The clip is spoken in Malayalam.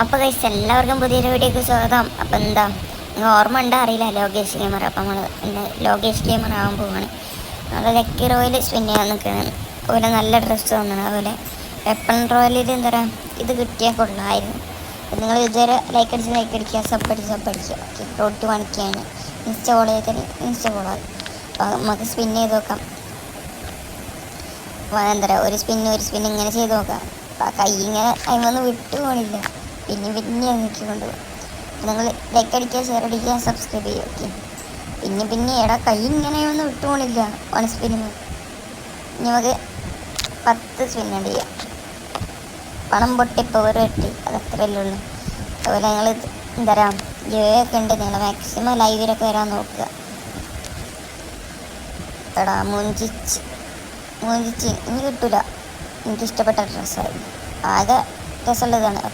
അപ്പോൾ ഗൈസ് എല്ലാവർക്കും പുതിയൊരു വീഡിയോക്ക് സ്വാഗതം. അപ്പോൾ എന്താ നിങ്ങൾ ഓർമ്മ ഉണ്ടോ അറിയില്ല, ലോകേഷ് ഗെയിമർ. അപ്പോൾ നമ്മൾ ലോകേഷ് ഗെയിമർ ആകാൻ പോവാണ്. നമ്മൾ ലക്കി റോയിൽ സ്പിൻ ചെയ്യാൻ നിൽക്കുകയാണ്. അതുപോലെ നല്ല ഡ്രസ്സ് തോന്നണം. അതുപോലെ വെപ്പൺ റോയലിൽ എന്താ പറയുക, ഇത് കിട്ടിയാൽ കൊള്ളായിരുന്നു. അപ്പോൾ നിങ്ങൾ ഇതുവരെ ലൈക്ക് അടിക്കുക, സബ് അടിക്കുക. ഓക്കെ, റോട്ട് കാണിക്കുകയാണ്. ഇൻസ്റ്റ ഫോളോ ചെയ്താൽ ഇൻസ്റ്റ ഫോളോ ആകും. അപ്പോൾ നമുക്ക് സ്പിൻ ചെയ്ത് നോക്കാം. എന്താ പറയുക, ഒരു സ്പിൻ ഇങ്ങനെ ചെയ്ത് നോക്കാം. അപ്പോൾ ആ കൈ ഇങ്ങനെ അതിമൊന്നും വിട്ടു പോകണില്ല. പിന്നെ നോക്കിക്കൊണ്ട് പോകും. നിങ്ങൾ ലൈക്ക് അടിക്കുക, ഷെയർ അടിക്കുക, സബ്സ്ക്രൈബ് ചെയ്യുക. ഓക്കെ, പിന്നെ എടാ കൈ ഇങ്ങനെ ഒന്നും വിട്ടു പോകണില്ല. 1 സ്പിന്നിന് ഇനി നമുക്ക് 10 സ്പിന്നുണ്ട് ചെയ്യാം. പണം പൊട്ടിപ്പോൾ ഒരു വെട്ടി, അതത്രയല്ലേ ഉള്ളൂ. അതുപോലെ നിങ്ങൾ എന്താ പറയുക, ഒക്കെ ഉണ്ട്. നിങ്ങൾ മാക്സിമം ലൈവിലൊക്കെ വരാൻ നോക്കുക. എടാ മൂഞ്ചിച്ച് ഇനി കിട്ടൂല. എനിക്കിഷ്ടപ്പെട്ട ഡ്രസ്സായിരുന്നു. ആകെ രസമുള്ളതാണ്. ഓക്കെ,